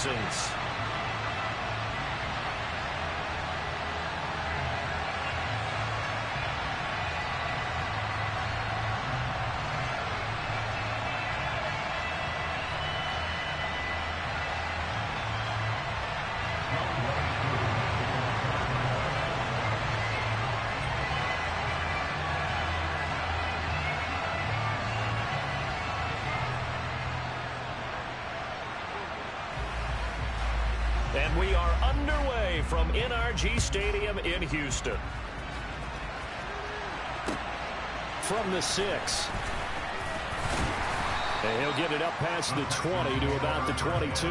Texans. And we are underway from NRG Stadium in Houston. From the 6. And he'll get it up past the 20 to about the 22.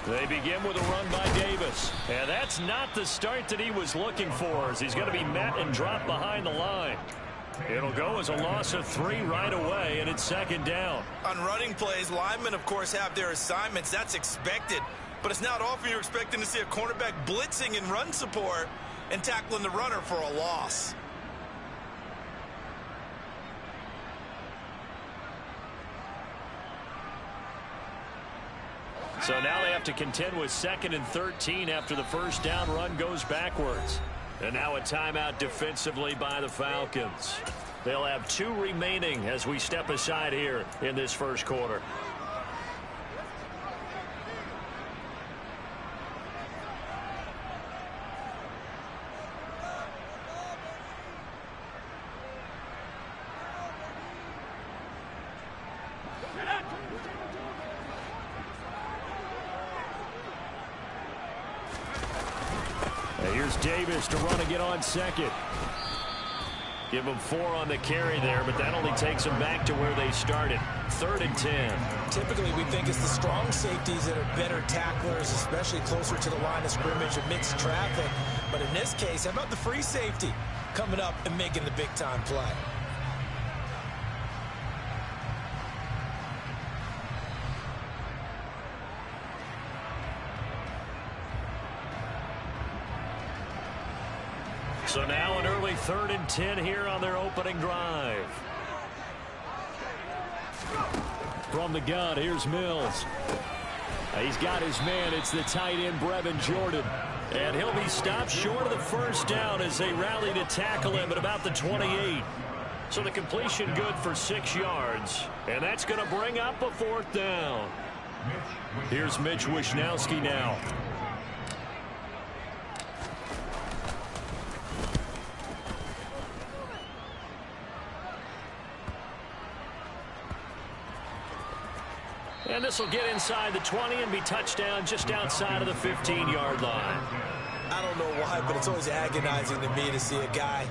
They begin with a run by Davis. And that's not the start that he was looking for, as he's going to be met and dropped behind the line. It'll go as a loss of 3 right away, and it's second down. On running plays, linemen, of course, have their assignments. That's expected. But it's not often you're expecting to see a cornerback blitzing in run support and tackling the runner for a loss. So now they have to contend with 2nd and 13 after the first down run goes backwards. And now a timeout defensively by the Falcons. They'll have 2 remaining as we step aside here in this first quarter. Here's Davis to run again on second. Give them 4 on the carry there, but that only takes them back to where they started. 3rd and 10. Typically, we think it's the strong safeties that are better tacklers, especially closer to the line of scrimmage amidst traffic. But in this case, how about the free safety coming up and making the big-time play? So now an early 3rd and 10 here on their opening drive. From the gun, here's Mills. He's got his man. It's the tight end, Brevin Jordan. And he'll be stopped short of the first down as they rally to tackle him at about the 28. So the completion good for 6 yards. And that's going to bring up a 4th down. Here's Mitch Wishnowsky now. And this will get inside the 20 and be touchdown just outside of the 15-yard line. I don't know why, but it's always agonizing to me to see a guy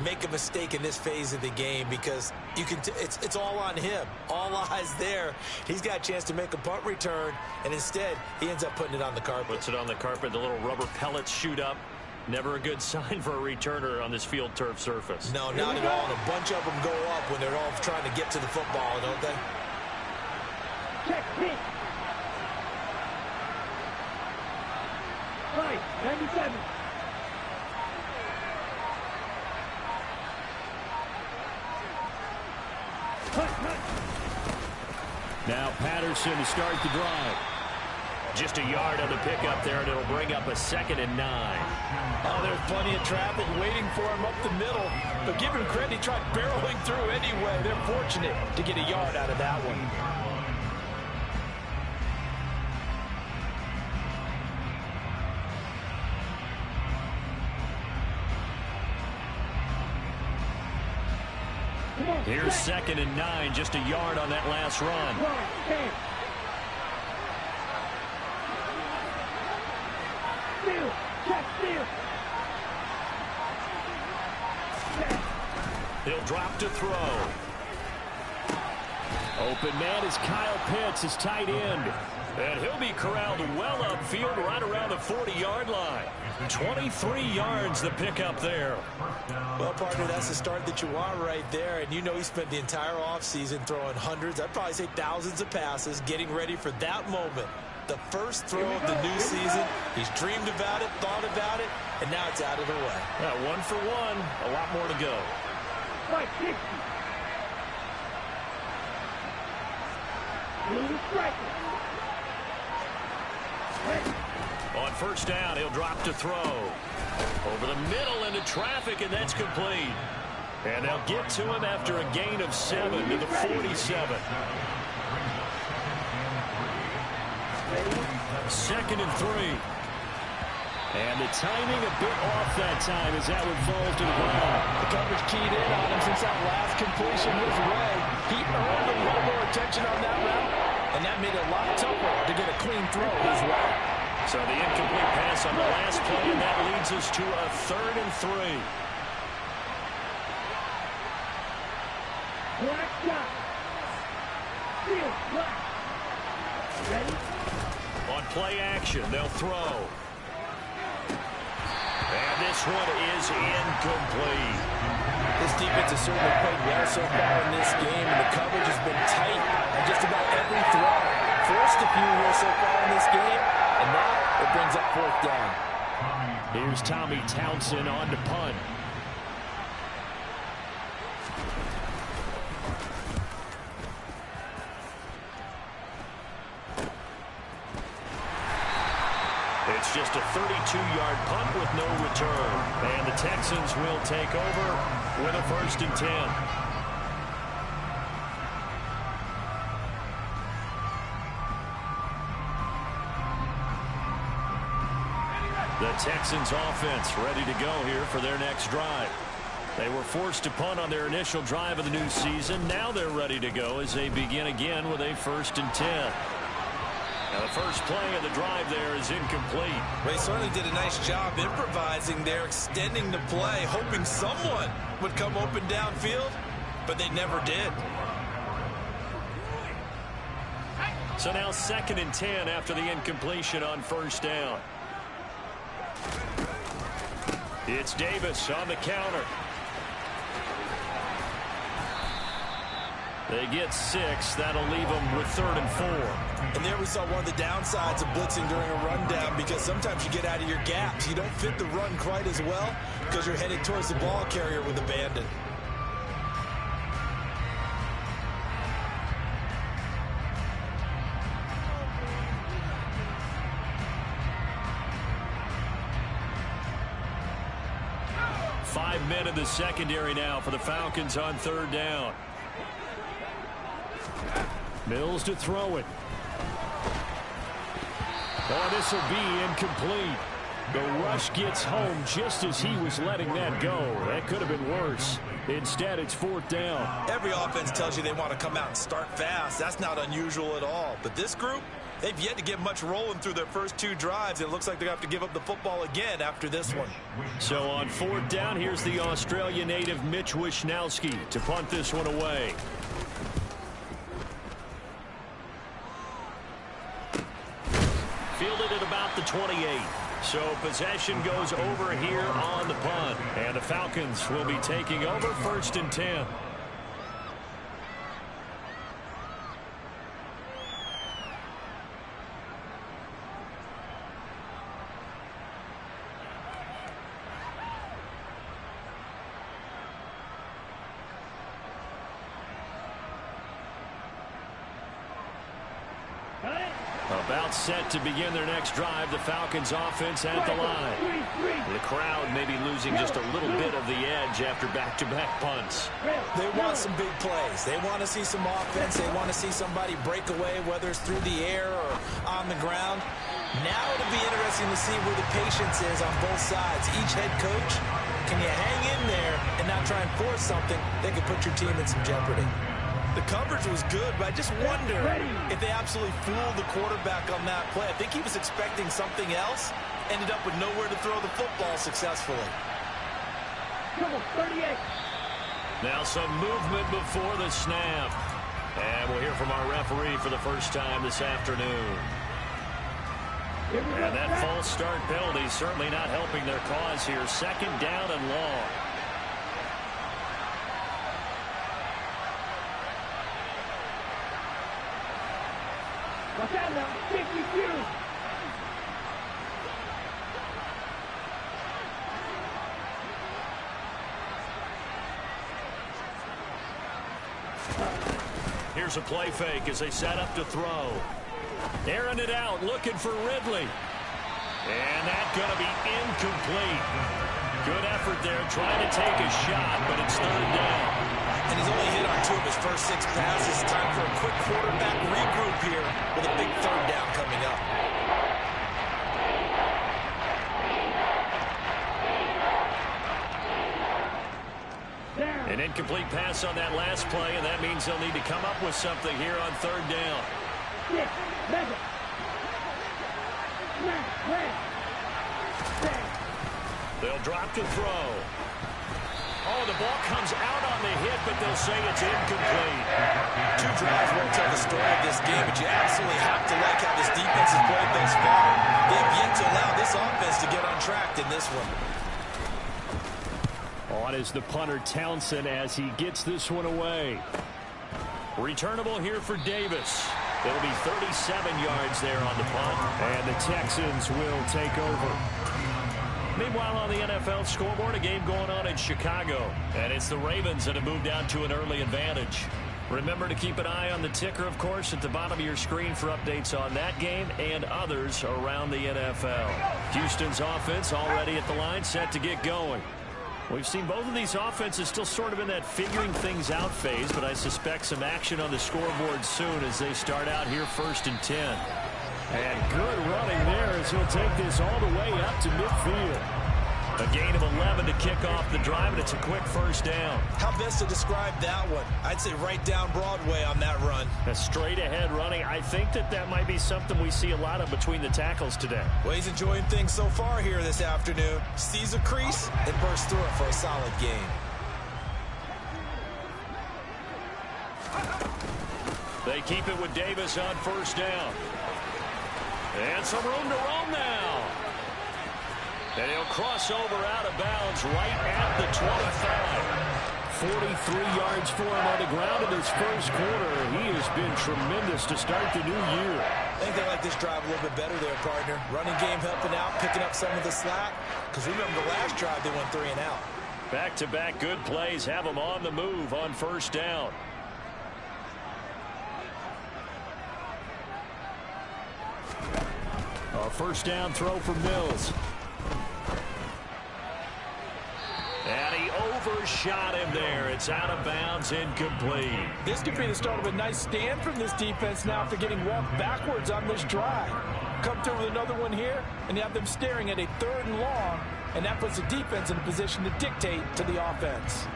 make a mistake in this phase of the game, because you can it's all on him. All eyes there. He's got a chance to make a punt return, and instead he ends up putting it on the carpet. Puts it on the carpet. The little rubber pellets shoot up. Never a good sign for a returner on this field turf surface. No, not at all. And a bunch of them go up when they're all trying to get to the football, don't they? Check hit. Right, 97. Now Patterson to start the drive. Just a yard on the pickup there, and it'll bring up a 2nd and 9. Oh, there's plenty of traffic waiting for him up the middle. But give him credit, he tried barreling through anyway. They're fortunate to get a yard out of that one. Here's 2nd and 9, just a yard on that last run. He'll drop to throw. Open man is Kyle Pitts, his tight end. And he'll be corralled well upfield right around the 40-yard line. 23 yards the pickup there. Well, partner, that's the start that you want right there. And you know he spent the entire offseason throwing hundreds, I'd probably say thousands of passes, getting ready for that moment. The first throw of the new season. He's dreamed about it, thought about it, and now it's out of the way. 1 for 1, a lot more to go. Right, 60. Little striker. On first down, he'll drop to throw. Over the middle into traffic, and that's complete. And they'll get to him after a gain of 7 to the 47. 2nd and 3. And the timing a bit off that time as that one falls to the ground. The coverage keyed in on him since that last completion his way. He earned a little more attention on that route, and that made it a lot tougher to get a clean throw his way. So the incomplete pass on the last play, and that leads us to a 3rd and 3. Black shot. Field black. Ready? On play action, they'll throw. And this one is incomplete. This defense has certainly played well so far in this game, and the coverage has been tight on just about every throw. Forced a few here so far in this game, and now it brings up 4th down. Here's Tommy Townsend on to punt. It's just a 32-yard punt with no return. And the Texans will take over with a 1st and 10. The Texans offense ready to go here for their next drive. They were forced to punt on their initial drive of the new season. Now they're ready to go as they begin again with a 1st and 10. Now the first play of the drive there is incomplete. Well, he certainly did a nice job improvising there, extending the play, hoping someone would come open downfield, but they never did. So now 2nd and 10 after the incompletion on first down. It's Davis on the counter. They get 6. That'll leave them with 3rd and 4. And there we saw one of the downsides of blitzing during a rundown, because sometimes you get out of your gaps. You don't fit the run quite as well because you're headed towards the ball carrier with abandon. Five men in the secondary now for the Falcons on 3rd down. Mills to throw it. Oh, this will be incomplete. The rush gets home just as he was letting that go. That could have been worse. Instead, it's 4th down. Every offense tells you they want to come out and start fast. That's not unusual at all. But this group, they've yet to get much rolling through their first 2 drives. It looks like they have to give up the football again after this one. So on 4th down, here's the Australia native Mitch Wishnowski to punt this one away. Fielded at about the 28. So possession goes over here on the punt. And the Falcons will be taking over 1st and 10. About set to begin their next drive. The Falcons offense at the line. The crowd may be losing just a little bit of the edge after back-to-back punts. They want some big plays. They want to see some offense. They want to see somebody break away, whether it's through the air or on the ground. Now it'll be interesting to see where the patience is on both sides. Each head coach, can you hang in there and not try and force something that could put your team in some jeopardy? The coverage was good, but I just wonder if they absolutely fooled the quarterback on that play. I think he was expecting something else, ended up with nowhere to throw the football successfully. Double 38. Now some movement before the snap. And we'll hear from our referee for the first time this afternoon. And that false start penalty certainly not helping their cause here. Second down and long. Watch out now, 52. Here's a play fake as they set up to throw. Airing it out, looking for Ridley. And that's going to be incomplete. Good effort there, trying to take a shot, but it's third down. And he's only hit on 2 of his first 6 passes. Time for a quick quarterback regroup here with a big third down coming up. An incomplete pass on that last play, and that means they'll need to come up with something here on third down. 6, 7, 9, 10. They'll drop to throw. Oh, the ball comes out on the hit, but they'll say it's incomplete. 2 drives won't tell the story of this game, but you absolutely have to like how this defense has played thus far. They have yet to allow this offense to get on track in this one. On is the punter Townsend as he gets this one away. Returnable here for Davis. It'll be 37 yards there on the punt, and the Texans will take over. Meanwhile, on the NFL scoreboard, a game going on in Chicago, and it's the Ravens that have moved out to an early advantage. Remember to keep an eye on the ticker, of course, at the bottom of your screen for updates on that game and others around the NFL. Houston's offense already at the line, set to get going. We've seen both of these offenses still sort of in that figuring things out phase, but I suspect some action on the scoreboard soon as they start out here 1st and 10. And good running there as he'll take this all the way up to midfield. A gain of 11 to kick off the drive, and it's a quick first down. How best to describe that one? I'd say right down Broadway on that run. A straight ahead running. I think that might be something we see a lot of between the tackles today. Well, he's enjoying things so far here this afternoon. Sees a crease and bursts through it for a solid gain. They keep it with Davis on first down. And some room to roam now. And he'll cross over out of bounds right at the 25. 43 yards for him on the ground in his first quarter. He has been tremendous to start the new year. I think they like this drive a little bit better there, partner. Running game helping out, picking up some of the slack. Because remember the last drive, they went 3 and out. Back-to-back good plays have them on the move on first down. A first down throw for Mills. And he overshot him there. It's out of bounds, incomplete. This could be the start of a nice stand from this defense now after getting walked backwards on this drive. Come through with another one here, and you have them staring at a 3rd and long, and that puts the defense in a position to dictate to the offense.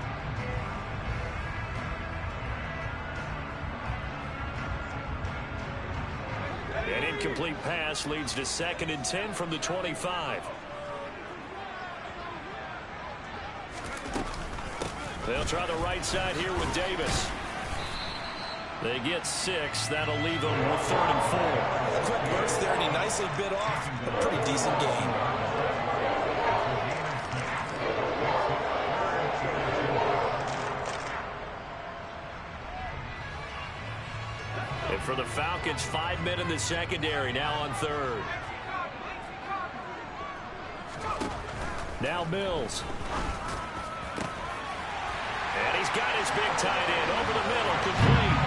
An incomplete pass leads to 2nd and 10 from the 25. They'll try the right side here with Davis. They get 6. That'll leave them with 3rd and 4. A quick burst there, and he nicely bit off a pretty decent gain. And for the Falcons, 5 men in the secondary, now on 3rd. Now Mills. And he's got his big tight end over the middle, complete.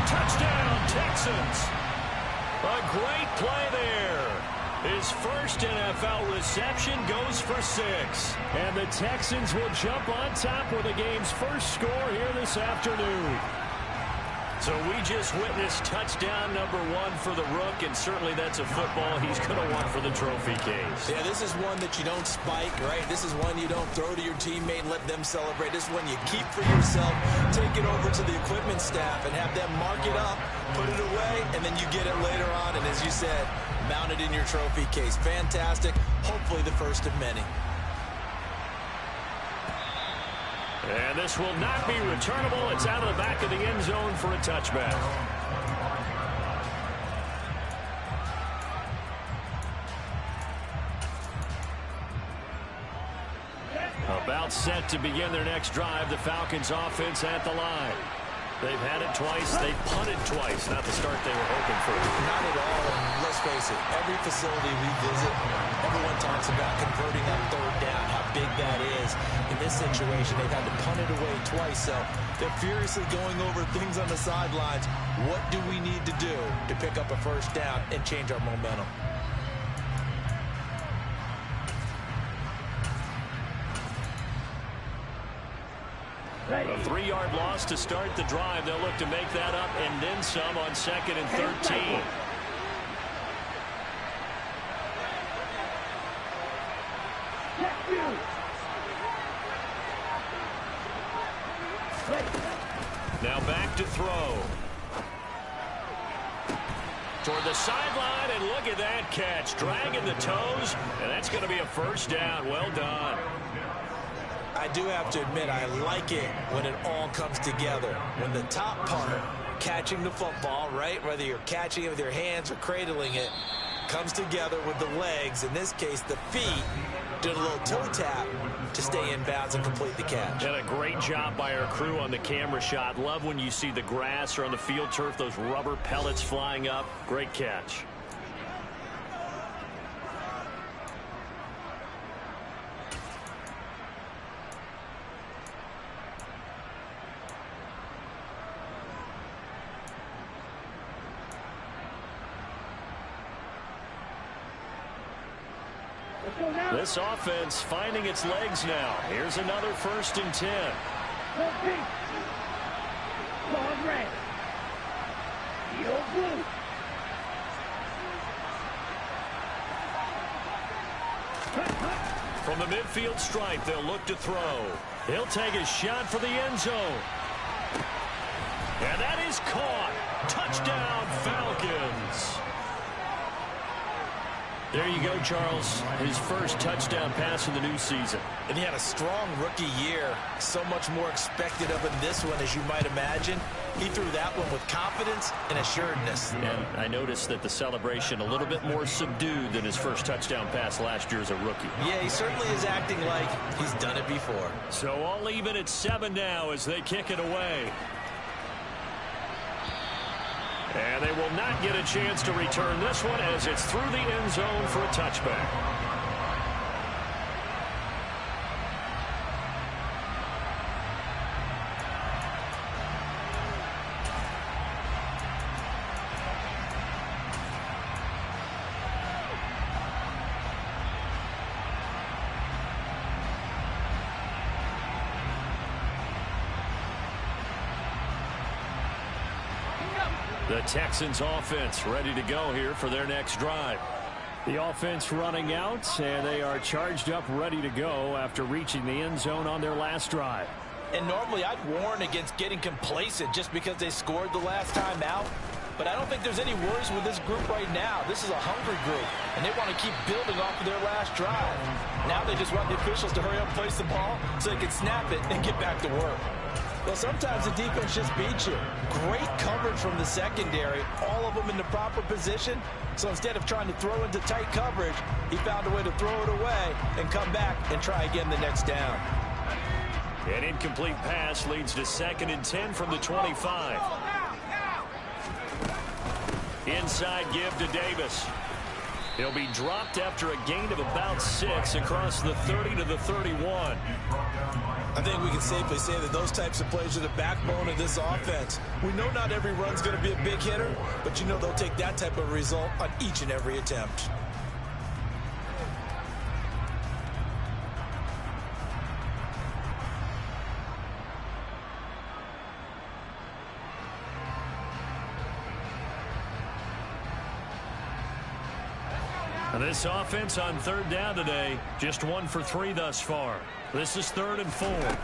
Touchdown, Texans. A great play there. His first NFL reception goes for 6. And the Texans will jump on top with the game's first score here this afternoon. So we just witnessed touchdown number 1 for the Rook, and certainly that's a football he's going to want for the trophy case. Yeah, this is one that you don't spike, right? This is one you don't throw to your teammate and let them celebrate. This is one you keep for yourself, take it over to the equipment staff and have them mark it up, put it away, and then you get it later on. And as you said, mount it in your trophy case. Fantastic. Hopefully the first of many. And this will not be returnable. It's out of the back of the end zone for a touchback. About set to begin their next drive. The Falcons offense at the line. They've had it twice. They've punted twice. Not the start they were hoping for. Not at all. And let's face it, every facility we visit, everyone talks about converting on third down, how big that is. In this situation, they've had to punt it away twice. So they're furiously going over things on the sidelines. What do we need to do to pick up a first down and change our momentum? A 3-yard loss to start the drive. They'll look to make that up and then some on 2nd and 13. Now back to throw. Toward the sideline, and look at that catch. Dragging the toes, and that's going to be a first down. Well done. I do have to admit, I like it when it all comes together. When the top part, catching the football, right, whether you're catching it with your hands or cradling it, comes together with the legs, in this case the feet, did a little toe tap to stay in bounds and complete the catch. And a great job by our crew on the camera shot. Love when you see the grass or on the field turf, those rubber pellets flying up. Great catch. This offense finding its legs now. Here's another 1st and 10. From the midfield stripe, they'll look to throw. He'll take a shot for the end zone. And that is caught. Touchdown, Falcons. There you go, Charles. His first touchdown pass of the new season. And he had a strong rookie year. So much more expected of him this one, as you might imagine. He threw that one with confidence and assuredness. And I noticed that the celebration a little bit more subdued than his first touchdown pass last year as a rookie. Yeah, he certainly is acting like he's done it before. So all even at 7 now as they kick it away. And they will not get a chance to return this one as it's through the end zone for a touchback. The Texans offense ready to go here for their next drive. The offense running out, and they are charged up ready to go after reaching the end zone on their last drive. And normally I'd warn against getting complacent just because they scored the last time out. But I don't think there's any worries with this group right now. This is a hungry group, and they want to keep building off of their last drive. Now they just want the officials to hurry up and place the ball so they can snap it and get back to work. Well, sometimes the defense just beats you. Great coverage from the secondary, all of them in the proper position. So instead of trying to throw into tight coverage, he found a way to throw it away and come back and try again the next down. An incomplete pass leads to 2nd and 10 from the 25. Inside give to Davis. He'll be dropped after a gain of about 6 across the 30 to the 31. I think we can safely say that those types of plays are the backbone of this offense. We know not every run's going to be a big hitter, but you know they'll take that type of result on each and every attempt. This offense on 3rd down today, just 1 for 3 thus far. This is 3rd and 4.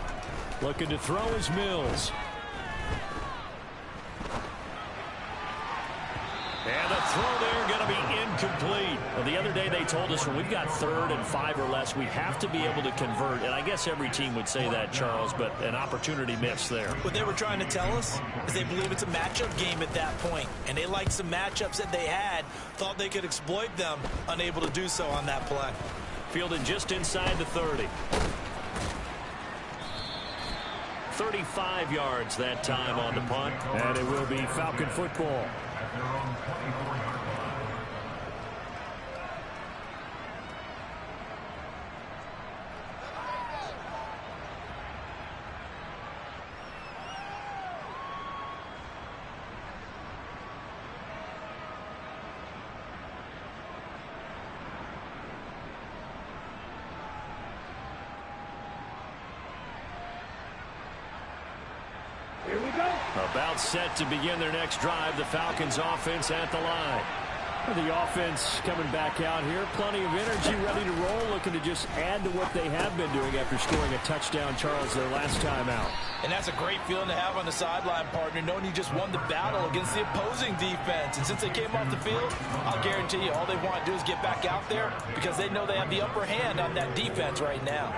Looking to throw is Mills. And the throw there going to be incomplete. Well, the other day they told us when we've got 3rd and 5 or less, we have to be able to convert. And I guess every team would say that, Charles, but an opportunity missed there. What they were trying to tell us is they believe it's a matchup game at that point. And they liked some matchups that they had, thought they could exploit them, unable to do so on that play. Fielded just inside the 30. 35 yards that time on the punt. And it will be Falcon football. Here we go. About set to begin their next drive. The Falcons offense at the line. The offense coming back out here. Plenty of energy, ready to roll, looking to just add to what they have been doing after scoring a touchdown, Charles, their last time out. And that's a great feeling to have on the sideline, partner, knowing you just won the battle against the opposing defense. And since they came off the field, I'll guarantee you all they want to do is get back out there because they know they have the upper hand on that defense right now.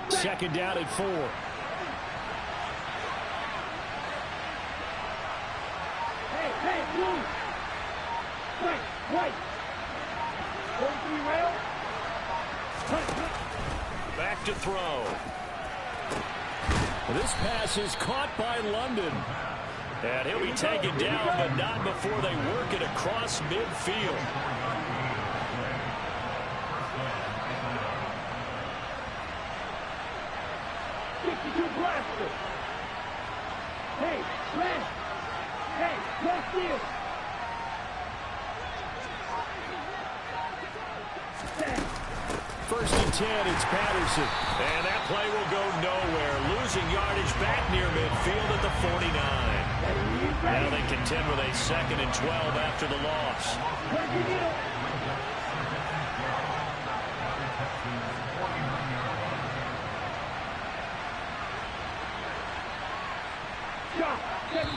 Second down and 4. Hey, blue. White. 43 rail. Back to throw. This pass is caught by London. And he'll be taken down, but not before they work it across midfield. Blaster. Hey, blast. Hey, blast this. First and 10, it's Patterson. And that play will go nowhere. Losing yardage back near midfield at the 49. Now they contend with a 2nd and 12 after the loss.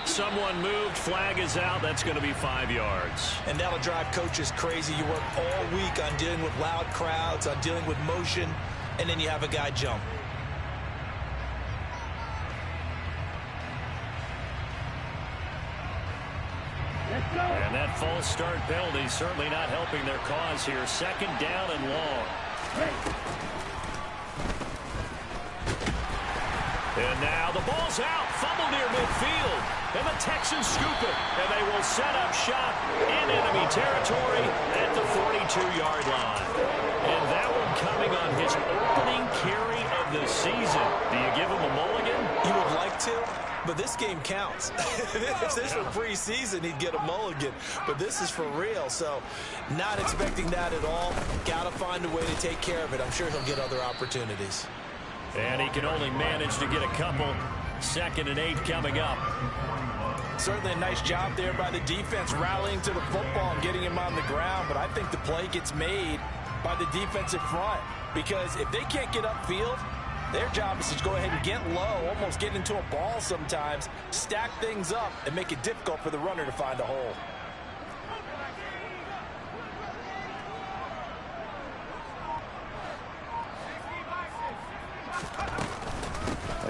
Someone moved. Flag is out. That's going to be 5 yards. And that'll drive coaches crazy. You work all week on dealing with loud crowds, on dealing with motion, and then you have a guy jump. And that false start penalty certainly not helping their cause here. 2nd down and long. And now the ball's out. Fumble near midfield. And the Texans scoop it. And they will set up shop in enemy territory at the 42-yard line. And that one coming on his opening carry of the season. Do you give him a mulligan? You would like to, but this game counts. If this were preseason, he'd get a mulligan. But this is for real, so not expecting that at all. Got to find a way to take care of it. I'm sure he'll get other opportunities. And he can only manage to get a couple. 2nd and 8 coming up. Certainly a nice job there by the defense rallying to the football and getting him on the ground. But I think the play gets made by the defensive front because if they can't get upfield, their job is to go ahead and get low, almost get into a ball sometimes, stack things up, and make it difficult for the runner to find a hole.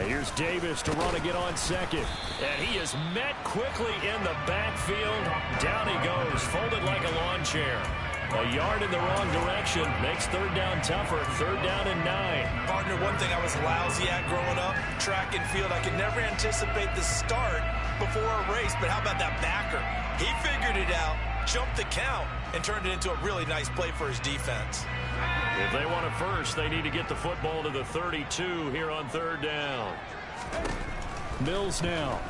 Here's Davis to run again on 2nd. And he is met quickly in the backfield. Down he goes, folded like a lawn chair. A yard in the wrong direction makes 3rd down tougher. 3rd down and 9. Partner, one thing I was lousy at growing up, track and field. I could never anticipate the start before a race, but how about that backer? He figured it out, jumped the count, and turned it into a really nice play for his defense. If they want it first, they need to get the football to the 32 here on 3rd down. Mills now.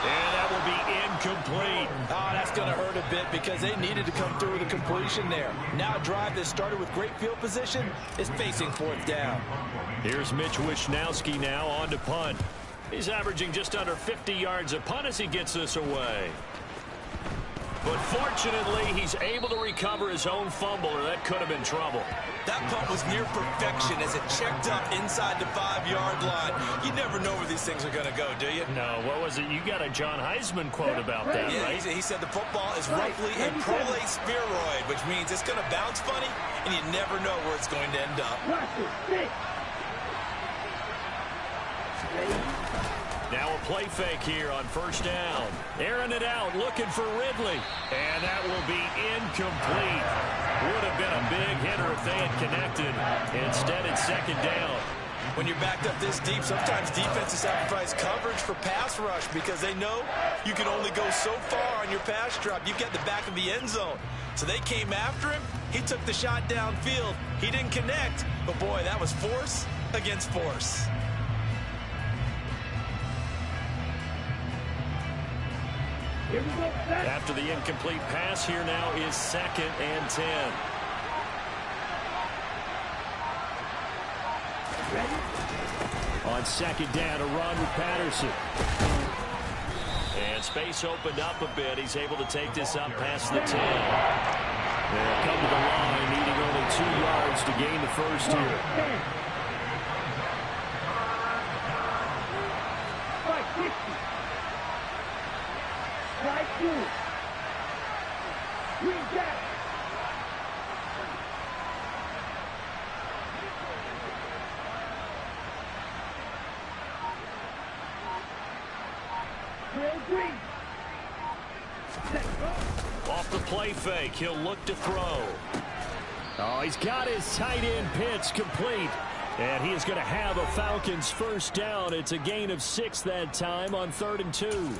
And that will be incomplete. Oh, that's going to hurt a bit because they needed to come through with a completion there. Now a drive that started with great field position is facing 4th down. Here's Mitch Wishnowski now on to punt. He's averaging just under 50 yards a punt as he gets this away. But fortunately, he's able to recover his own fumble, or that could have been trouble. That punt was near perfection as it checked up inside the 5-yard line. You never know where these things are going to go, do you? No, what was it? You got a John Heisman quote about that, yeah, right? He said the football is roughly a prolate spheroid, which means it's going to bounce funny, and you never know where it's going to end up. Now a play fake here on first down. Airing it out, looking for Ridley. And that will be incomplete. Would have been a big hitter if they had connected. Instead, it's second down. When you're backed up this deep, sometimes defenses sacrifice coverage for pass rush because they know you can only go so far on your pass drop. You've got the back of the end zone. So they came after him. He took the shot downfield. He didn't connect. But, boy, that was force against force. After the incomplete pass, here now is 2nd and 10. On 2nd down, a run with Patterson. And space opened up a bit. He's able to take this up past the 10. They'll come to the line, needing only 2 yards to gain the first here. Off the play fake, he'll look to throw. Oh, he's got his tight end pitch complete. And he is going to have a Falcons first down. It's a gain of 6 that time on 3rd and 2.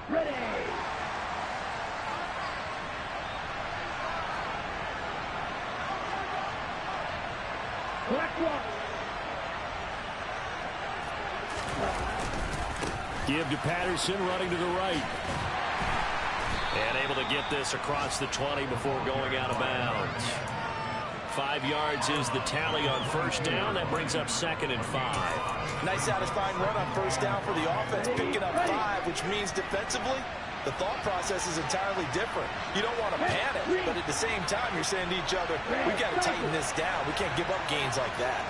Ready. Black one. Give to Patterson, running to the right. And able to get this across the 20 before going out of bounds. 5 yards is the tally on first down. That brings up 2nd and 5. Nice satisfying run on first down for the offense, picking up 5, which means defensively, the thought process is entirely different. You don't want to panic, but at the same time, you're saying to each other, we've got to tighten this down. We can't give up gains like that.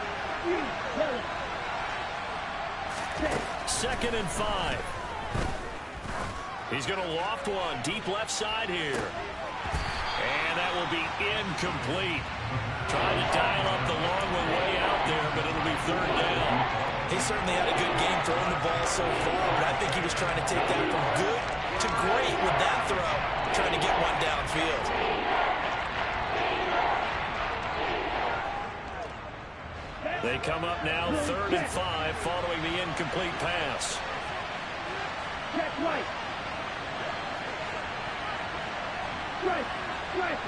2nd and 5. He's going to loft one deep left side here. And that will be incomplete. Trying to dial up the long one way out there, but it'll be 3rd down. He certainly had a good game throwing the ball so far, but I think he was trying to take that from good to great with that throw, trying to get one downfield. They come up now 3rd and 5 following the incomplete pass. Check right. Right. Right.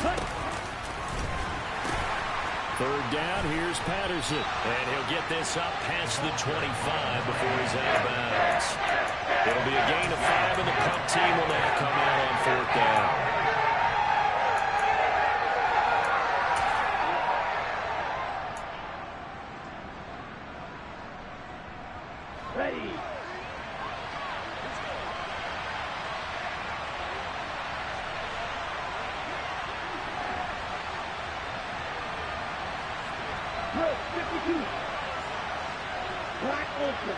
Right. 3rd down, here's Patterson. And he'll get this up past the 25 before he's out of bounds. It'll be a gain of 5, and the punt team will now come out on 4th down. Ready. Row 52. Black ultra.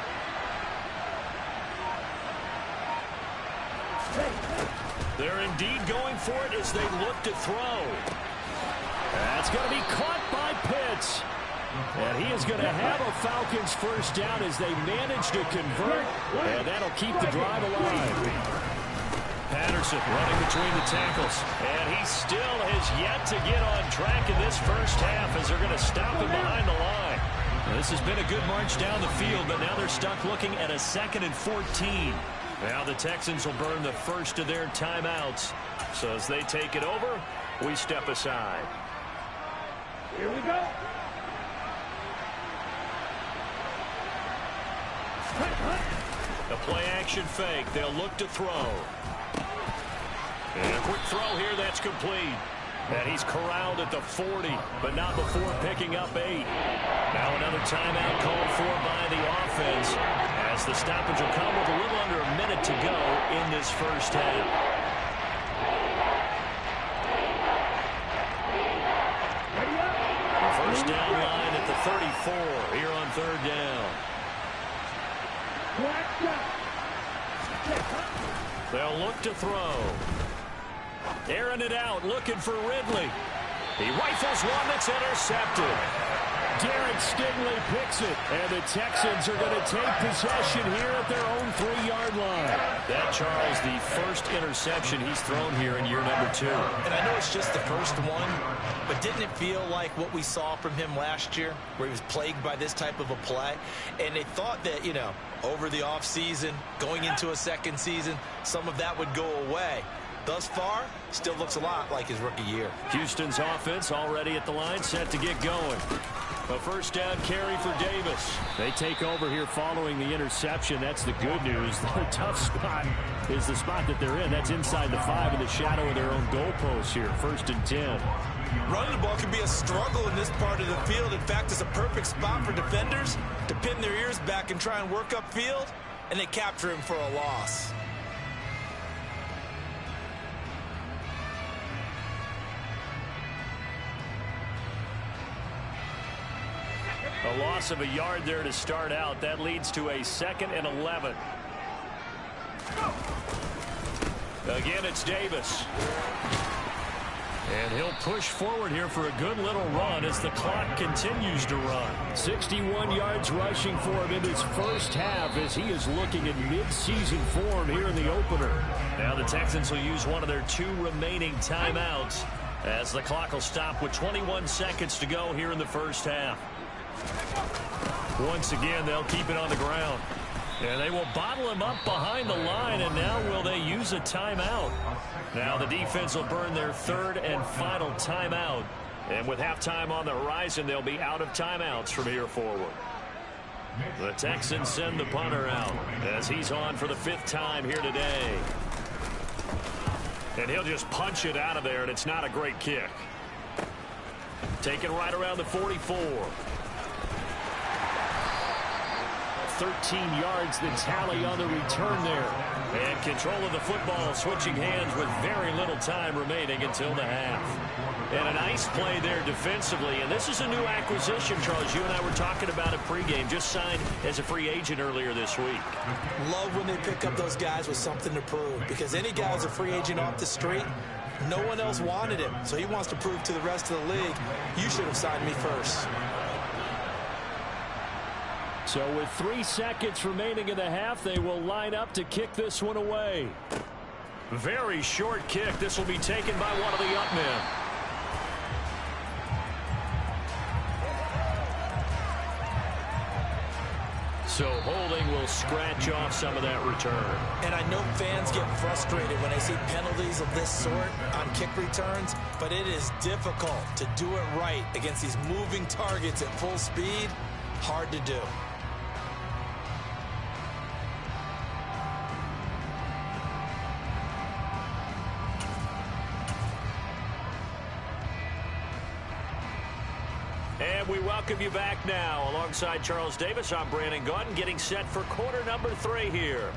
They're indeed going for it as they look to throw. That's going to be caught by Pitts. And he is going to have a Falcons first down as they manage to convert. And that'll keep the drive alive. Patterson running between the tackles. And he still has yet to get on track in this first half as they're going to stop him behind the line. This has been a good march down the field, but now they're stuck looking at a 2nd and 14. Now the Texans will burn the first of their timeouts. So as they take it over, we step aside. Here we go. The play action fake. They'll look to throw. And a quick throw here. That's complete. And he's corralled at the 40, but not before picking up 8. Now another timeout called for by the offense as the stoppage will come with a little under a minute to go in this first half. The first down line at the 34 here on third down. They'll look to throw. Airing it out, looking for Ridley. He rifles one that's intercepted. Derek Stingley picks it, and the Texans are going to take possession here at their own 3-yard line. That, Charles, the first interception he's thrown here in year number 2. And I know it's just the first one, but didn't it feel like what we saw from him last year, where he was plagued by this type of a play? And they thought that, you know, over the offseason, going into a second season, some of that would go away. Thus far, still looks a lot like his rookie year. Houston's offense already at the line, set to get going. A first down carry for Davis. They take over here following the interception. That's the good news. The tough spot is the spot that they're in. That's inside the 5 in the shadow of their own goalpost here. 1st and 10. Running the ball can be a struggle in this part of the field. In fact, it's a perfect spot for defenders to pin their ears back and try and work upfield, and they capture him for a loss. A loss of a yard there to start out. That leads to a 2nd and 11. Again, it's Davis. And he'll push forward here for a good little run as the clock continues to run. 61 yards rushing for him in his first half as he is looking in mid-season form here in the opener. Now the Texans will use one of their 2 remaining timeouts as the clock will stop with 21 seconds to go here in the first half. Once again, they'll keep it on the ground. And they will bottle him up behind the line, and now will they use a timeout? Now the defense will burn their 3rd and final timeout. And with halftime on the horizon, they'll be out of timeouts from here forward. The Texans send the punter out as he's on for the 5th time here today. And he'll just punch it out of there, and it's not a great kick. Taken right around the 44. 13 yards the tally on the return there. And control of the football, switching hands with very little time remaining until the half. And a nice play there defensively. And this is a new acquisition, Charles. You and I were talking about it pregame. Just signed as a free agent earlier this week. Love when they pick up those guys with something to prove. Because any guy who's a free agent off the street, no one else wanted him. So he wants to prove to the rest of the league, you should have signed me first. So with 3 seconds remaining in the half, they will line up to kick this one away. Very short kick. This will be taken by one of the up men. So holding will scratch off some of that return. And I know fans get frustrated when they see penalties of this sort on kick returns, but it is difficult to do it right against these moving targets at full speed. Hard to do. And we welcome you back now. Alongside Charles Davis, I'm Brandon Gaudin, getting set for quarter number 3 here.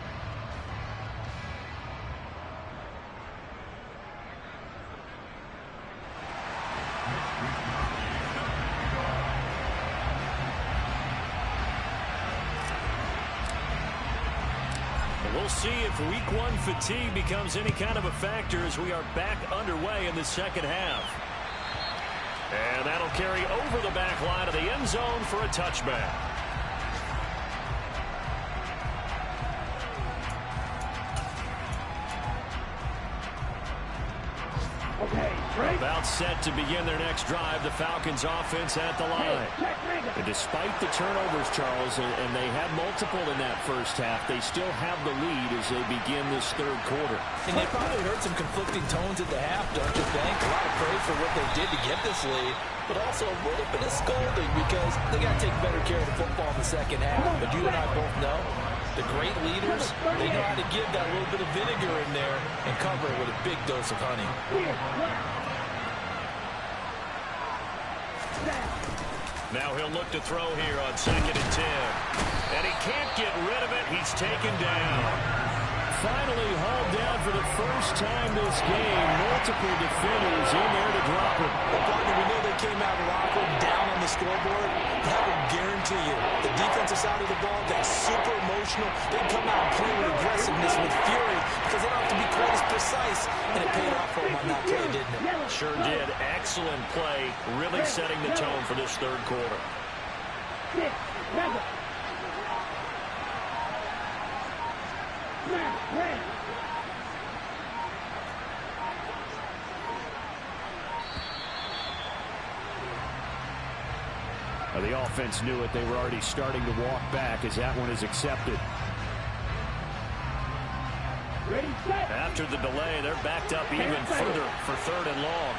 And we'll see if week 1 fatigue becomes any kind of a factor as we are back underway in the second half. And that'll carry over the back line of the end zone for a touchback. About set to begin their next drive, the Falcons offense at the line. And despite the turnovers, Charles, and they had multiple in that first half, they still have the lead as they begin this 3rd quarter. And they probably heard some conflicting tones at the half, don't you think? A lot of praise for what they did to get this lead, but also a little bit of scolding because they got to take better care of the football in the second half. But you and I both know The great leaders, they know how to give that little bit of vinegar in there and cover it with a big dose of honey. Now he'll look to throw here on 2nd and 10. And he can't get rid of it. He's taken down. Finally hauled down for the first time this game. Multiple defenders in there to drop him. Well, partner, we know they came out of the locker room down on the scoreboard. That will guarantee you the defensive side of the ball got super emotional. They come out and play with aggressiveness, with fury, because they don't have to be quite as precise. And it paid off for them on that play, didn't it? Sure did. Excellent play. Really setting the tone for this third quarter. The offense knew it. They were already starting to walk back as that one is accepted. After the delay, they're backed up even further for 3rd and long.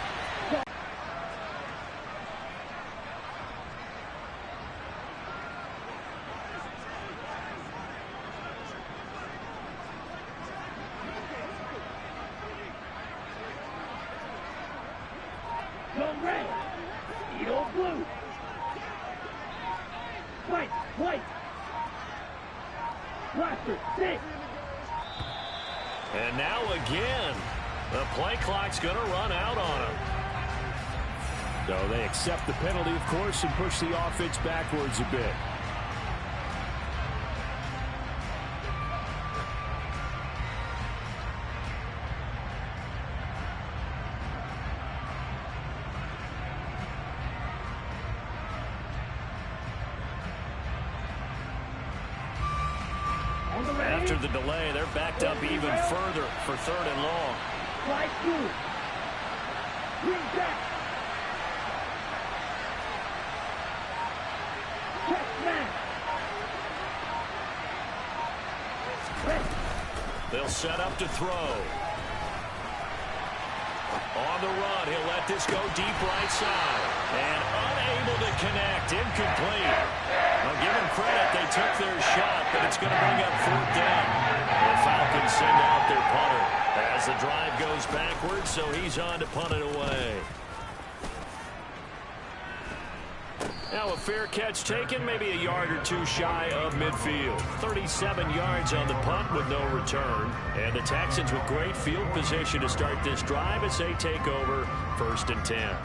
And now again, the play clock's going to run out on them. So they accept the penalty, of course, and push the offense backwards a bit. After the delay, they're backed up even further for 3rd and long. They'll set up to throw. On the run, he'll let this go deep right side. And unable to connect, incomplete. Well, give him credit, they took their shot, but it's going to bring up 4th down. The Falcons send out their punter as the drive goes backwards, so he's on to punt it away. Now a fair catch taken, maybe a yard or two shy of midfield. 37 yards on the punt with no return. And the Texans with great field position to start this drive as they take over 1st and 10.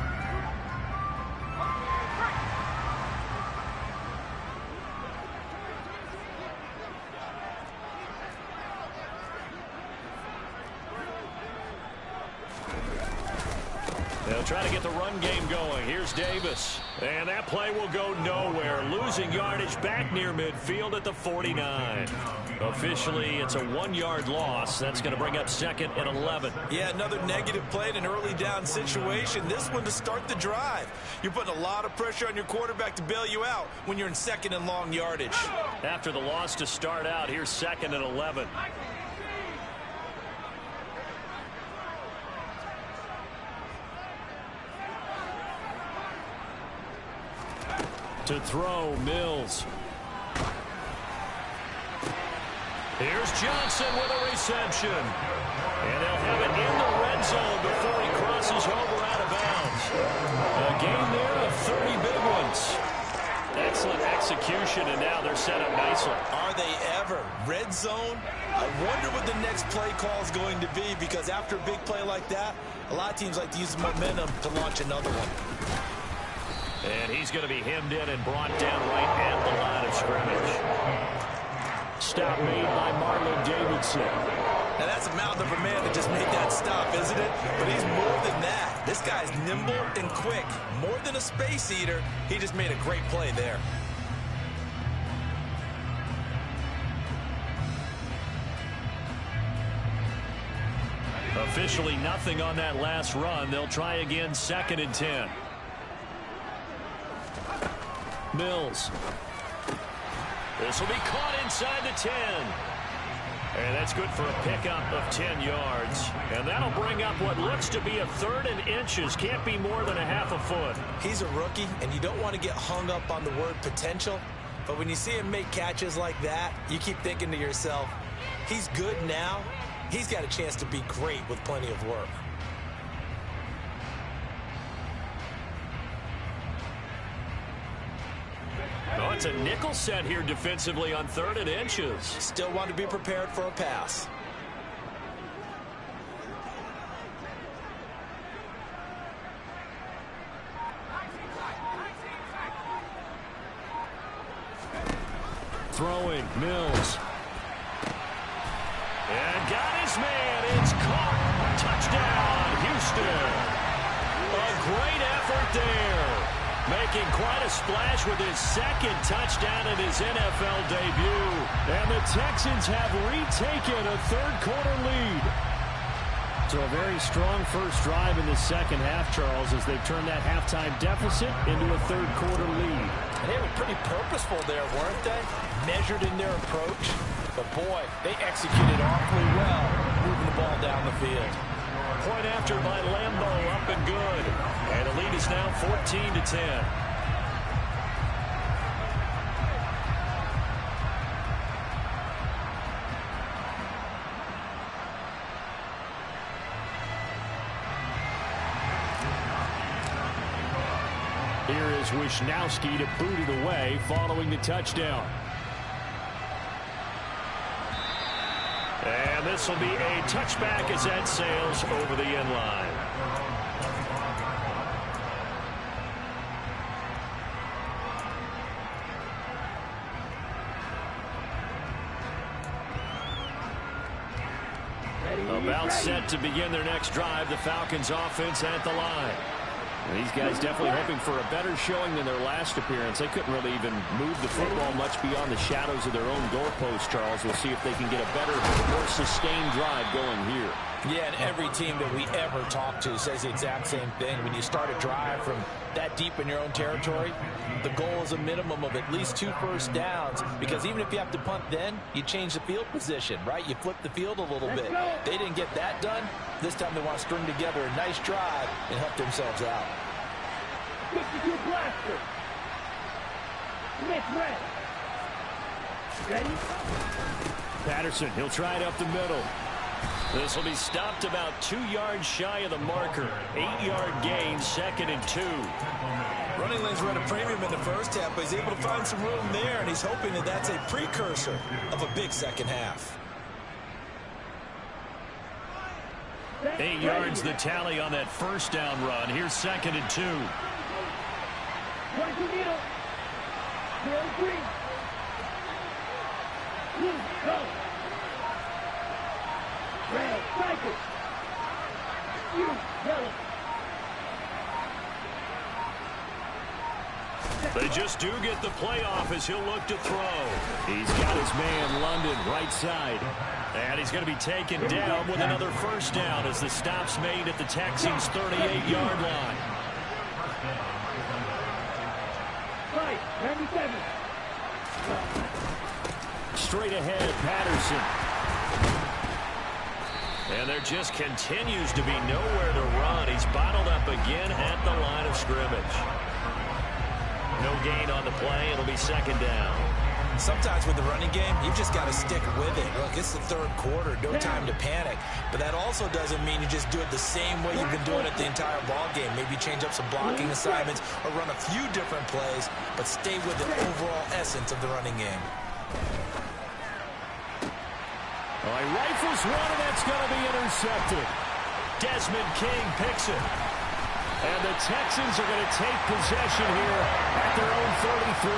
They'll try to get the run game going. Here's Davis. And that play will go nowhere. Losing yardage back near midfield at the 49. Officially, it's a 1-yard loss. That's going to bring up 2nd and 11. Yeah, another negative play in an early down situation. This one to start the drive. You're putting a lot of pressure on your quarterback to bail you out when you're in 2nd and long yardage. After the loss to start out, here's 2nd and 11. To throw, Mills. Here's Johnson with a reception. And they'll have it in the red zone before he crosses over out of bounds. A game there of 30 big ones. Excellent execution, and now they're set up nicely. Are they ever? Red zone? I wonder what the next play call is going to be, because after a big play like that, a lot of teams like to use the momentum to launch another one. And he's going to be hemmed in and brought down right at the line of scrimmage. Stop made by Marlon Davidson. Now that's a mountain of a man that just made that stop, isn't it? But he's more than that. This guy's nimble and quick. More than a space eater, he just made a great play there. Officially nothing on that last run. They'll try again, 2nd and 10. Mills. This will be caught inside the 10. And that's good for a pickup of 10 yards. And that'll bring up what looks to be a 3rd and inches. Can't be more than a half a foot. He's a rookie, and you don't want to get hung up on the word potential. But when you see him make catches like that, you keep thinking to yourself, he's good now. He's got a chance to be great with plenty of work. Oh, it's a nickel set here defensively on 3rd and inches. Still want to be prepared for a pass. Throwing, Mills. And got his man. It's caught. Touchdown, Houston. A great effort there. Making quite a splash with his 2nd touchdown in his NFL debut. And the Texans have retaken a 3rd quarter lead. So a very strong first drive in the 2nd half, Charles, as they've turned that halftime deficit into a 3rd quarter lead. They were pretty purposeful there, weren't they? Measured in their approach. But, boy, they executed awfully well, moving the ball down the field. Point after by Lambo, up and good. And the lead is now 14-10. Here is Wisnowski to boot it away following the touchdown. And this will be a touchback as that sails over the end line. About set to begin their next drive, the Falcons offense at the line. These guys definitely hoping for a better showing than their last appearance. They couldn't really even move the football much beyond the shadows of their own goalpost, Charles. We'll see if they can get a better, more sustained drive going here. Yeah, and every team that we ever talk to says the exact same thing. When you start a drive from that deep in your own territory, the goal is a minimum of at least 2 first downs, because even if you have to punt then, you change the field position, right? You flip the field a little bit. They didn't get that done. This time they want to string together a nice drive and help themselves out. 52 blaster. Smith red. Ready? Patterson, he'll try it up the middle. This will be stopped about 2 yards shy of the marker. 8-yard gain, 2nd and 2. Running lanes were at a premium in the first half, but he's able to find some room there, and he's hoping that that's a precursor of a big second half. 8 yards the tally on that first down run. Here's 2nd and 2. 22 needle. 03. Blue, go. Red, cycle. You, yellow. They just do get the playoff as he'll look to throw. He's got his man, London, right side. And he's going to be taken down with another first down as the stop's made at the Texans' 38-yard line. 97. Straight ahead, Patterson. And there just continues to be nowhere to run. He's bottled up again at the line of scrimmage. No gain on the play. It'll be 2nd down. Sometimes with the running game, you've just got to stick with it. Look, it's the 3rd quarter, no time to panic. But that also doesn't mean you just do it the same way you've been doing it the entire ball game. Maybe change up some blocking assignments or run a few different plays, but stay with the overall essence of the running game. He rifles one, and that's going to be intercepted. Desmond King picks it. And the Texans are going to take possession here at their own 33.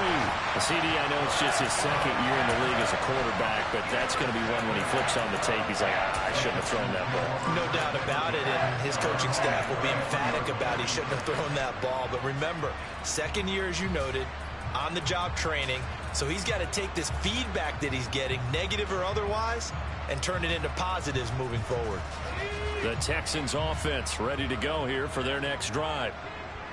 CD, I know it's just his 2nd year in the league as a quarterback, but that's going to be one when he flips on the tape. He's like, I shouldn't have thrown that ball. No doubt about it, and his coaching staff will be emphatic about he shouldn't have thrown that ball. But remember, 2nd year, as you noted, on-the-job training, so he's got to take this feedback that he's getting, negative or otherwise, and turn it into positives moving forward. The Texans offense ready to go here for their next drive.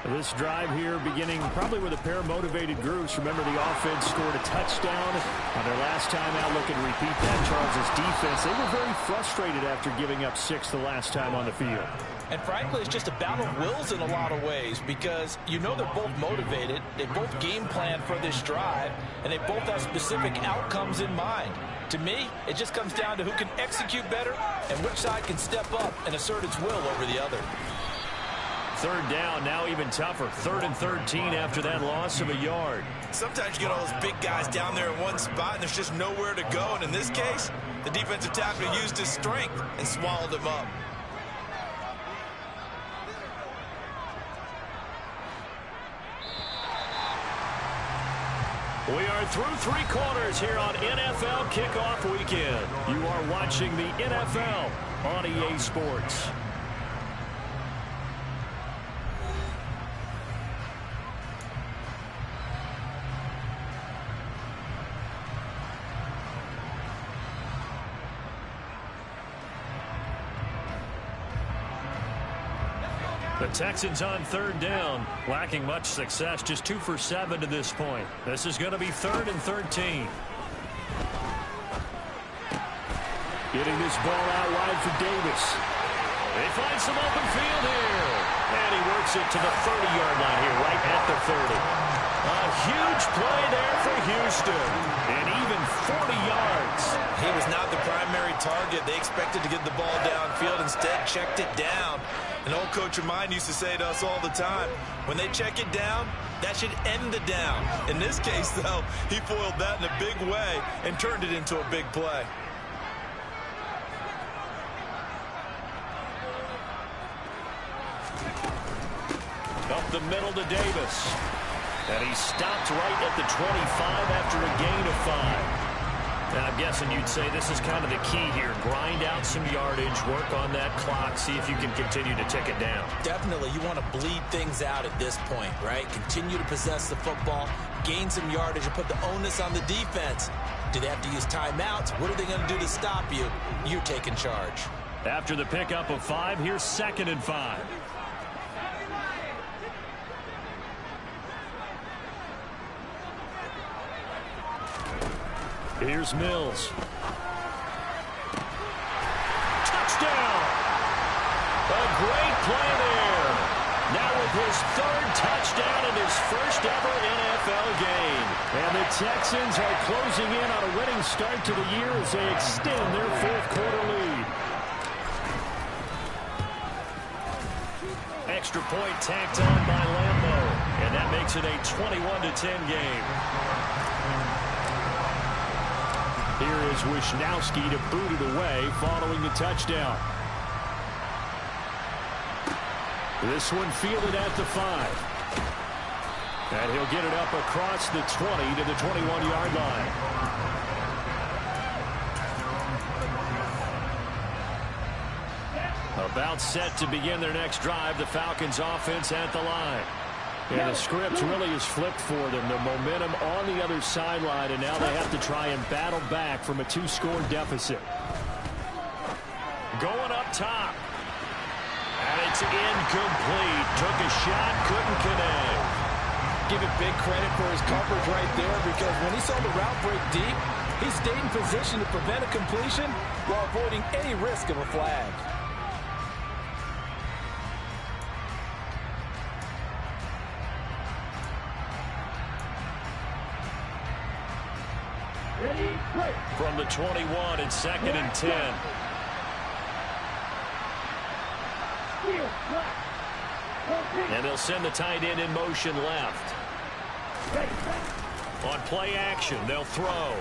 This drive here beginning probably with a pair of motivated groups. Remember, the offense scored a touchdown on their last time out. Looking to repeat that. Charles' defense, they were very frustrated after giving up 6 the last time on the field. And frankly, it's just a battle of wills in a lot of ways because you know they're both motivated. They both game plan for this drive, and they both have specific outcomes in mind. To me, it just comes down to who can execute better and which side can step up and assert its will over the other. Third down, now even tougher. 3rd and 13 after that loss of a yard. Sometimes you get all those big guys down there in one spot, and there's just nowhere to go. And in this case, the defensive tackle used his strength and swallowed him up. We are through 3 quarters here on NFL Kickoff Weekend. You are watching the NFL on EA Sports. The Texans on 3rd down, lacking much success, just 2 for 7 to this point. This is going to be 3rd and 13. Getting this ball out wide for Davis. They find some open field here. And he works it to the 30-yard line here, right at the 30. A huge play there for Houston. And even 40 yards. He was not the primary target. They expected to get the ball downfield. Instead, checked it down. An old coach of mine used to say to us all the time, when they check it down, that should end the down. In this case, though, he foiled that in a big way and turned it into a big play. Up the middle to Davis. And he stopped right at the 25 after a gain of 5. And I'm guessing you'd say this is kind of the key here. Grind out some yardage, work on that clock, see if you can continue to tick it down. Definitely, you want to bleed things out at this point, right? Continue to possess the football, gain some yardage, and put the onus on the defense. Do they have to use timeouts? What are they going to do to stop you? You're taking charge. After the pickup of 5, here's 2nd and 5. Here's Mills. Touchdown! A great play there. Now with his 3rd touchdown and his first ever NFL game. And the Texans are closing in on a winning start to the year as they extend their 4th quarter lead. Extra point tacked on by Lambo. And that makes it a 21-10 game. Here is Wisnowski to boot it away following the touchdown. This one fielded at the 5. And he'll get it up across the 20 to the 21-yard line. About set to begin their next drive, the Falcons offense at the line. And the script really is flipped for them. The momentum on the other sideline, and now they have to try and battle back from a 2-score deficit. Going up top. And it's incomplete. Took a shot, couldn't connect. Give it big credit for his coverage right there because when he saw the route break deep, he stayed in position to prevent a completion while avoiding any risk of a flag. From the 21 and 2nd and 10. And they'll send the tight end in motion left. On play action, they'll throw.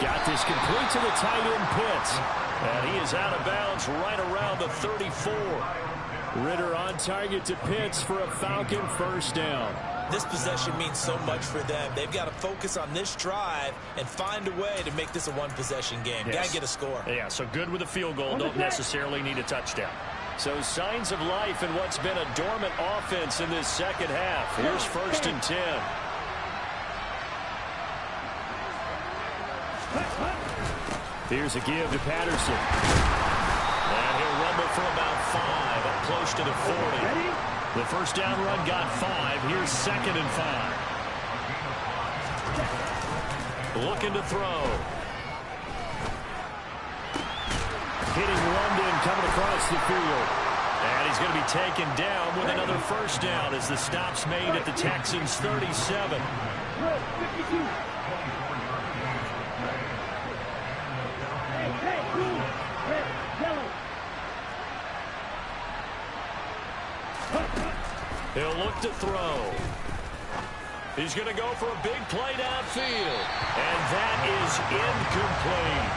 Got this complete to the tight end Pitts. And he is out of bounds right around the 34. Ritter on target to Pitts for a Falcon 1st down. This possession means so much for them. They've got to focus on this drive and find a way to make this a one-possession game. Yes. Got to get a score. Yeah, so good with a field goal. Don't necessarily need a touchdown. So signs of life in what's been a dormant offense in this second half. Here's 1st and 10. Here's a give to Patterson. And he'll rumble for about 5, up close to the 40. The first down run got 5. Here's 2nd and 5. Looking to throw. Hitting London coming across the field. And he's going to be taken down with another first down as the stop's made at the Texans' 37. He'll look to throw. He's going to go for a big play downfield. And that is incomplete.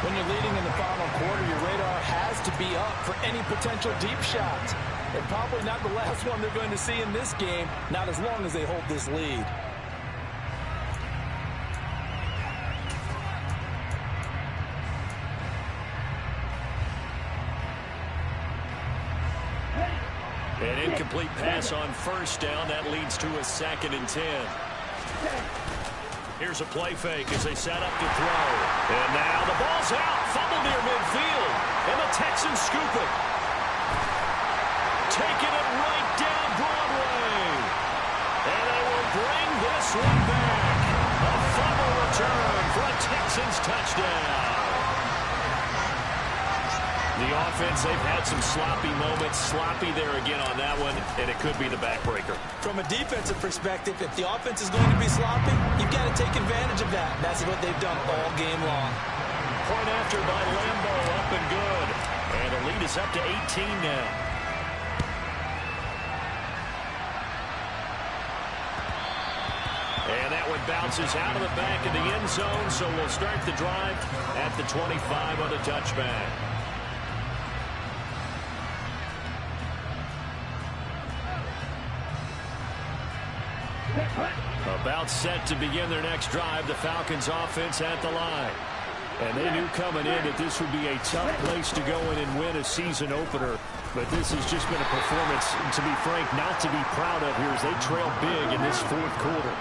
When you're leading in the final quarter, your radar has to be up for any potential deep shots. And probably not the last one they're going to see in this game, not as long as they hold this lead. An incomplete pass on first down. That leads to a 2nd and 10. Here's a play fake as they set up to throw. And now the ball's out. Fumble near midfield. And the Texans scoop it. Taking it right down Broadway. And they will bring this one back. A fumble return for a Texans touchdown. The offense, they've had some sloppy moments. Sloppy there again on that one, and it could be the backbreaker. From a defensive perspective, if the offense is going to be sloppy, you've got to take advantage of that. That's what they've done all game long. Point after by Lambo, up and good. And the lead is up to 18 now. And that one bounces out of the back of the end zone, so we'll start the drive at the 25 on the touchback. About set to begin their next drive, the Falcons offense at the line. And they knew coming in that this would be a tough place to go in and win a season opener. But this has just been a performance, to be frank, not to be proud of here as they trail big in this fourth quarter.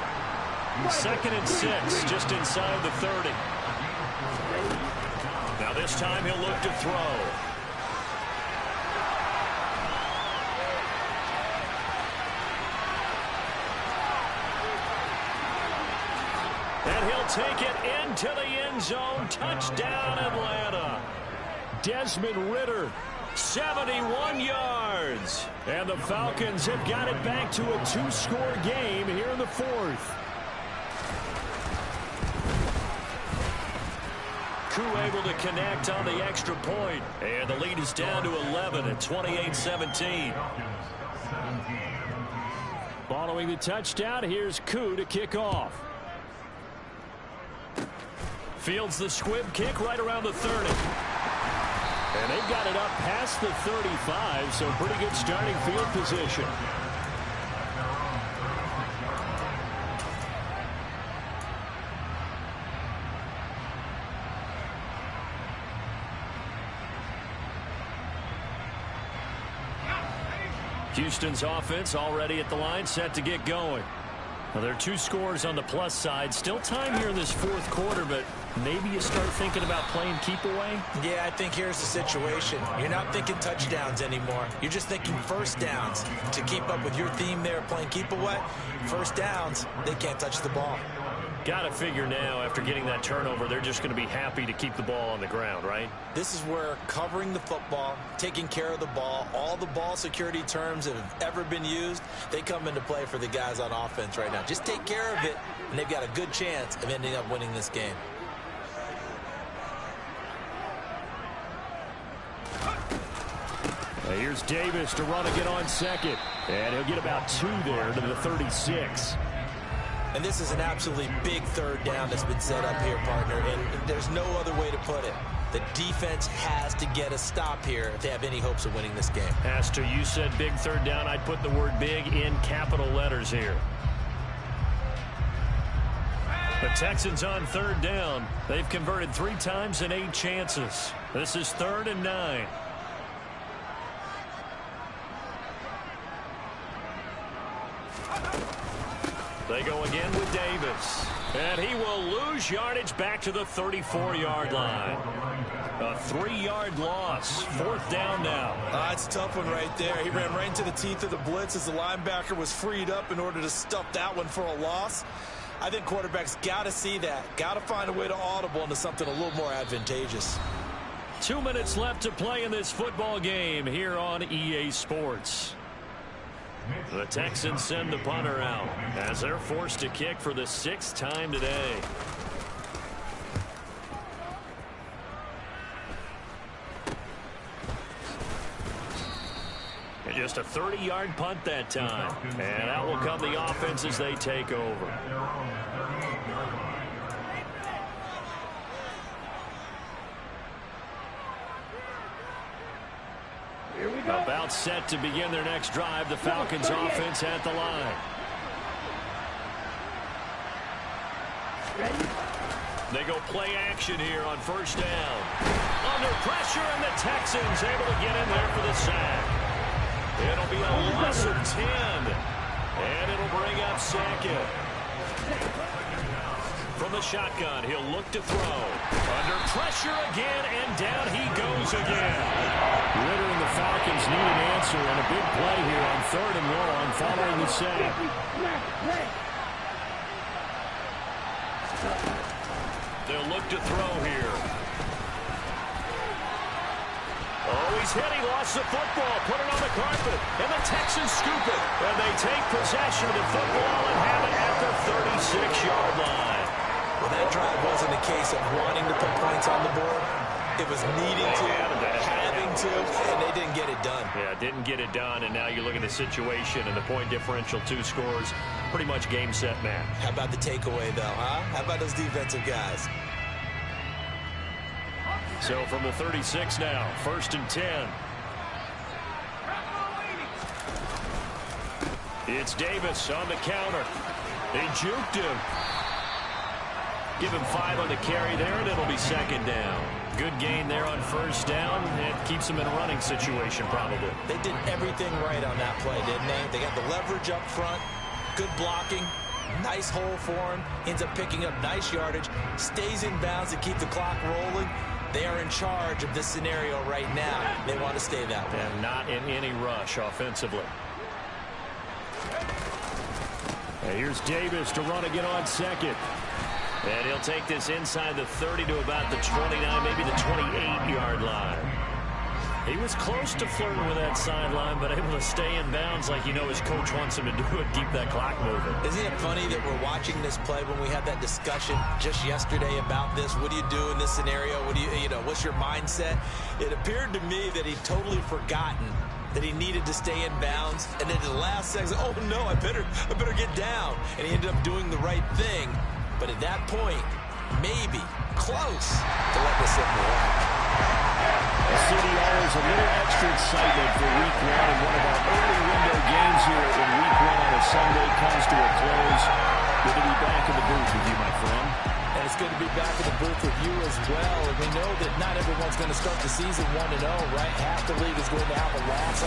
2nd and 6, just inside the 30. Now this time he'll look to throw. And he'll take it into the end zone. Touchdown, Atlanta. Desmond Ridder, 71 yards. And the Falcons have got it back to a 2-score game here in the fourth. Koo able to connect on the extra point. And the lead is down to 11 at 28-17. Following the touchdown, here's Koo to kick off. Fields the squib kick right around the 30. And they've got it up past the 35, so pretty good starting field position. Houston's offense already at the line, set to get going. Well, there are 2 scores on the plus side. Still time here in this fourth quarter, but maybe you start thinking about playing keep away? Yeah, I think here's the situation. You're not thinking touchdowns anymore. You're just thinking first downs. To keep up with your theme there, playing keep away, first downs, they can't touch the ball. Got to figure now, after getting that turnover, they're just going to be happy to keep the ball on the ground, right? This is where covering the football, taking care of the ball, all the ball security terms that have ever been used, they come into play for the guys on offense right now. Just take care of it, and they've got a good chance of ending up winning this game. Here's Davis to run again on second. And he'll get about 2 there to the 36. And this is an absolutely big third down that's been set up here, partner, and there's no other way to put it. The defense has to get a stop here if they have any hopes of winning this game. Has to. You said big third down. I'd put the word big in capital letters here. The Texans on third down. They've converted 3 times in 8 chances. This is 3rd and 9. They go again with Davis. And he will lose yardage back to the 34-yard line. A 3-yard loss. 4th down now. That's a tough one right there. He ran right into the teeth of the blitz as the linebacker was freed up in order to stuff that one for a loss. I think quarterbacks got to see that. Got to find a way to audible into something a little more advantageous. 2 minutes left to play in this football game here on EA Sports. The Texans send the punter out as they're forced to kick for the 6th time today. And just a 30-yard punt that time. And out will come the offense as they take over. Here we go. About set to begin their next drive. The Falcons offense at the line. Ready? They go play action here on 1st down. Under pressure, and the Texans able to get in there for the sack. It'll be a loss of 10. And it'll bring up 2nd. From the shotgun, he'll look to throw. Under pressure again, and down he goes again. Ritter and the Falcons need an answer, and a big play here on 3rd and long following the sack. They'll look to throw here. Oh, he's hit. He lost the football. Put it on the carpet. And the Texans scoop it. And they take possession of the football and have it at the 36-yard line. Well, that drive wasn't a case of wanting to put points on the board. It was needing to, having to, and they didn't get it done. Yeah, didn't get it done, and now you look at the situation and the point differential, 2 scores, pretty much game, set, match. How about the takeaway, though, huh? How about those defensive guys? So from the 36 now, 1st and 10. It's Davis on the counter. They juked him. Give him 5 on the carry there, and it'll be 2nd down. Good gain there on 1st down. It keeps them in a running situation, probably. They did everything right on that play, didn't they? They got the leverage up front, good blocking, nice hole for him, ends up picking up nice yardage, stays in bounds to keep the clock rolling. They are in charge of this scenario right now. They want to stay that way. And not in any rush offensively. And here's Davis to run again on 2nd. And he'll take this inside the 30 to about the 29, maybe the 28-yard line. He was close to flirting with that sideline, but able to stay in bounds like you know his coach wants him to do and keep that clock moving. Isn't it funny that we're watching this play when we had that discussion just yesterday about this? What do you do in this scenario? What do you know, what's your mindset? It appeared to me that he'd totally forgotten that he needed to stay in bounds, and then the last second, oh no, I better get down. And he ended up doing the right thing. But at that point, maybe close to let this slip away. The city always a little extra excitement for week 1, and one of our early window games here in week 1 on a Sunday comes to a close. Good to be back in the booth with you, my friend. And it's good to be back in the booth with you as well. And we know that not everyone's going to start the season 1-0, right? Half the league is going to have a loss